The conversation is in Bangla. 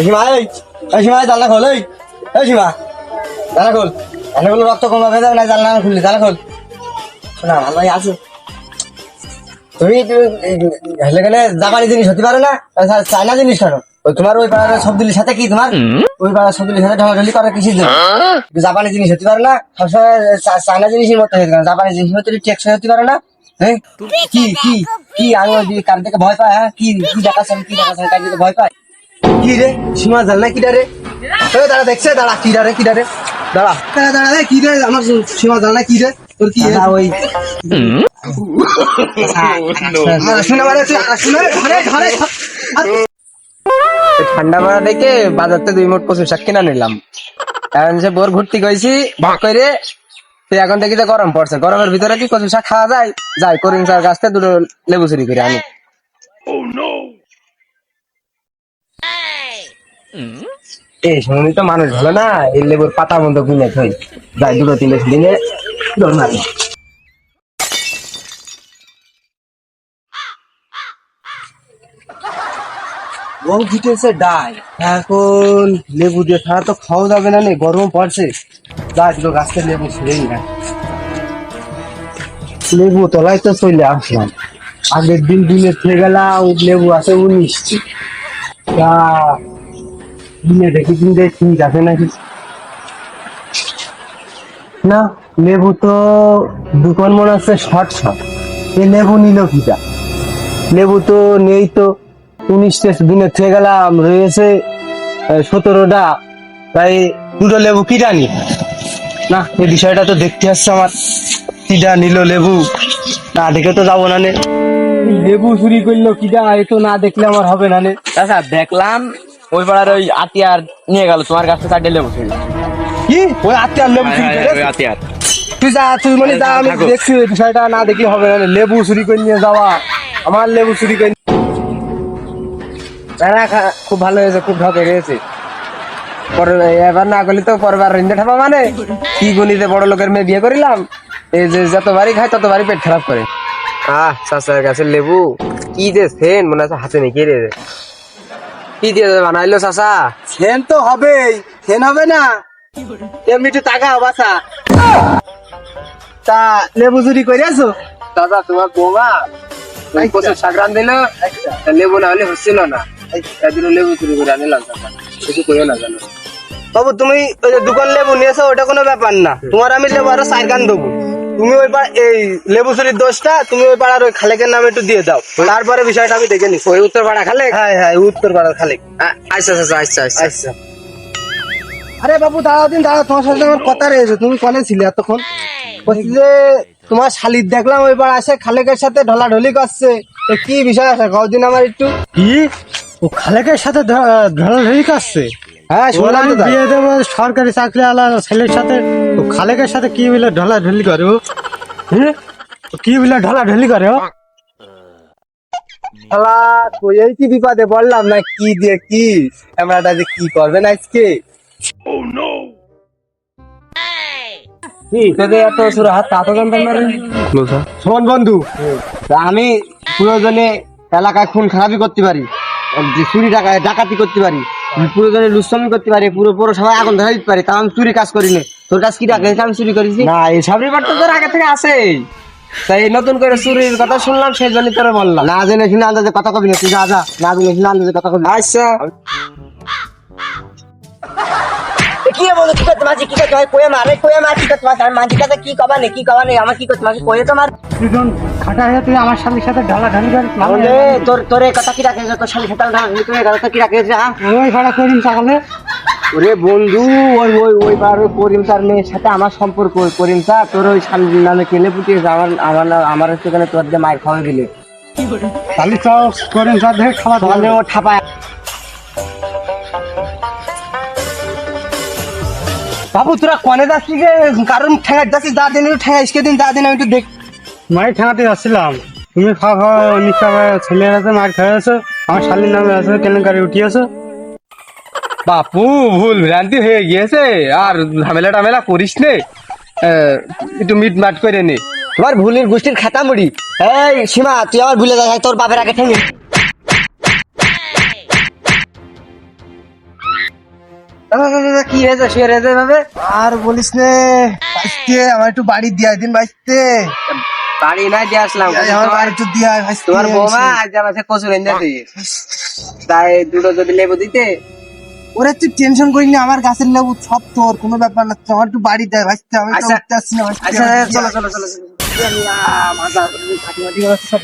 সীমা সীমা জানলা খোল এই সীমা জানলা খোল রক্ত কমা ভেজা না জানলা খুললি জানলা খোল শোনা ভালো আছো তুমি হেলে গেলে জাপানি জিনিস হতে পারে না চায়না জিনিস কেন ওই তোমার ওই পাড়ার সবগুলির সাথে কি তোমার ওই পাড়ার সবগুলির সাথে ঢলাঢলি করে কিসের জন্য জাপানি জিনিস হতে পারে না সবসময় চায়না জিনিসের মতো হয়ে গেল জাপানি জিনিস মতো টেকসই হতে পারে না হ্যাঁ কি কি কি আমি কার থেকে ভয় পায় হ্যাঁ কি কি দেখাচ্ছেন কার থেকে ভয় পায় কি রে সীমা জাল না কি রে দাঁড়া দেখছে দাঁড়া কি রে দাঁড়া রে কি রে আমার সীমা জাল না কি রে তোর কি ওই ঠান্ডা পড়া দেখে বাজার থেকে 2 মোট কচু শাক কিনা নিলাম। এখন সে বোর ঘুরতে গেছি ভাগ করে এখন দেখি যে গরম পড়ছে, গরমের ভিতরে কি কচু শাক খাওয়া যায়? যাই করিম শাক গাছ থেকে 2 লেবু চুরি করে আনি। এই সময় তো মানুষ ভালো না, এই লেবুর পাতা বন্ধ কিনে থই যাই 2-3 দিনে মারি ও ঘুটেছে ডাই। এখন লেবু দিয়ে ছাড়া তো খাওয়া যাবে না, গরম পড়ছে। যাই দুটো গাছ থেকে লেবু ছিঁড়েই না, লেবু তলায় তো চলে আসলাম। আগের দিন থেকে গেলাম লেবু আছে 19টি, তা দিনে দেখি ঠিক আছে নাকি না। লেবু তো দোকান মনে হচ্ছে শর্ট এই লেবু নিল কিটা? লেবু তো নেই তো, 19টা দিনে থেকে গেলাম, রয়েছে 17টা, তাই 2টো লেবু কিটা নি না। এই বিষয়টা তো দেখতে আসছে আমার, কিটা নিল লেবু না দেখে তো যাবো না নে। লেবু চুরি করলো কিটা, এ তো না দেখলে আমার হবে না নে। আচ্ছা দেখলাম ওই পাড়ার ওই আতিয়ার নিয়ে গেল তোমার কাছে 4টে লেবু চুরি। কি ওই আত্মীয় লেবু চুরি করে? আতিয়ার তুই যা, তুই মানে যা, আমি দেখছি এই বিষয়টা না দেখলে হবে না। লেবু চুরি করে নিয়ে যাওয়া, আমার লেবু চুরি করে খুব ভালো হয়েছে, খুব ঢকে গেছে। এবার না করলে তো পরবার রিন্দে ঠাপা মানে কি গণিতে বড় লোকের মেয়ে বিয়ে করিলাম, এই যে যতবারই খায় ততবারই পেট খারাপ করে। চাচার কাছে লেবু কি যে সেন মনে আছে হাতে নেই রে, কি দিয়ে বানাইলো চাচা? সেন তো হবেই, সেন হবে না এমনি একটু টাকা বাসা। তা লেবু চুরি করে আছো দাদা? তোমার বৌমা কচুর শাক রান দিল, লেবু না হলে হচ্ছিল না, একদিন লেবু চুরি করে আনিলাম। কিছু করিও না জানো বাবু, তুমি ওই যে দোকান লেবু নিয়েছো ওটা কোনো ব্যাপার না, তোমার আমি লেবু আরো 4 গান দেবো। তুমি ওই এই লেবু চুরির দোষটা তুমি ওই পাড়ার ওই খালেকের নামে একটু দিয়ে দাও, তারপরে বিষয়টা আমি দেখে নিচ্ছি। ওই উত্তর পাড়া খালেক? হ্যাঁ হ্যাঁ, উত্তর পাড়ার খালেক। আচ্ছা আচ্ছা আচ্ছা আচ্ছা আচ্ছা। আরে বাবু দাঁড়াও দিন, দাঁড়াও, তোমার সাথে আমার কথা রয়েছে। তুমি কলে ছিলে এতক্ষণ? বলছি যে তোমার শালির দেখলাম ওই পাড়া আসে খালেকের সাথে ঢলাঢলি করছে, কি বিষয় আছে কদিন আমার একটু। কি ও খালেকের সাথে ঢলাঢলি করছে? হ্যাঁ শুনলাম তো, বিয়ে দেবো সরকারি চাকরি আলা ছেলের সাথে, ও খালেকের সাথে কি বলে ঢলাঢলি করে? ও কি বলে ঢলাঢলি করে? ও শালা কই কি বিপদে বললাম না, কি দিয়ে কি ক্যামেরাটা যে কি করবেন আজকে। এত সুরা হাত তাতো জানতাম না রে। শোন বন্ধু, আমি প্রয়োজনে এলাকায় খুন খারাপি করতে পারি, যে চুরি ডাকাতি করতে পারি, প্রয়োজনে লুচ্ছামি করতে পারি, পুরো সবাই আগুন ধরে দিতে পারি, তা আমি চুরি কাজ করিনি। তোর কাজ কি ডাকে আমি চুরি করেছি না? এই সব রিপোর্ট তো তোর আগে থেকে আছে, তাই নতুন করে চুরির কথা শুনলাম সেই জন্য তোরে বললাম। না জেনে শুনে আন্দাজে কথা কবি না, তুই যা যা, না জেনে শুনে আন্দাজে কথা কবি। আচ্ছা কি বলো, কি করতে মাঝি, কি করতে হয় কোয়ে মারে, কোয়ে মার কি করতে মাঝি, মাঝি কাছে কি কবা নেই, কি কবা নেই, আমার কি করতে মাঝি কোয়ে তোমার দুজন খাটা হয়ে তুই আমার স্বামীর সাথে ঢলাঢলি করিস? তাহলে তোর কথা কি রাখে, তোর শালি সাতাল ধান তুমি কথা কি রাখে? ওই ভাড়া করিম তাহলে? ওরে বন্ধু, ওই ওই ওই বার ওই করিম স্যার মেয়ের সাথে আমার সম্পর্ক, ওই করিম স্যার তোর ওই শালির নামে কেলে পুটিয়েছে, আমার সেখানে তোর দিয়ে মায়ের খাওয়া দিলে তাহলে তো করিম স্যার দেখে খাওয়া তাহলে ও ঠাপায়। বাবু তোরা কনে যাচ্ছি যে, কারণ ঠেঙা যাচ্ছিস, দা দিন ঠেঙাইস দিন, দা দিন আমি একটু দেখ। মায়ের ঠেঙাতে যাচ্ছিলাম, তুমি খাওয়া খাওয়া নিশ্চয় ছেলের আছে, মার খেয়ে আছো, আমার শালির নামে আছে কেলেঙ্কারি উঠিয়েছো। বাপু ভুল ভ্রান্তি হয়ে গিয়েছে, আর ঝামেলা টামেলা করিস নে, একটু মিটমাট করে নে। তোমার ভুলের গোষ্ঠীর খাতা মুড়ি। এই সীমা, তুই আমার ভুলে যাস, তোর বাপের আগে ঠেঙে কি হয়েছে শুয়ে রয়েছে ভাবে? আর বলিস নে ভাইস্তে, আমার একটু বাড়ি দিয়ে দিন ভাইস্তে। বাড়ি নাই দিয়ে আসলাম, আমার বাড়ি একটু দিয়ে আয় ভাইস্তে। তোমার বৌমা আজ আমাকে কচুর এনে দিয়ে, তাই দুটো যদি লেবু দিতে। ওরে তুই টেনশন করিস না, আমার গাছের লেবু সব তোর, কোনো ব্যাপার না। তুই আমার একটু বাড়ি দেয় ভাইস্তে, আমি তো আচ্ছা। উঠতে আসছি না ভাইস্তে। আচ্ছা চলো চলো চলো চলো। মাথা খাটি মাটি সব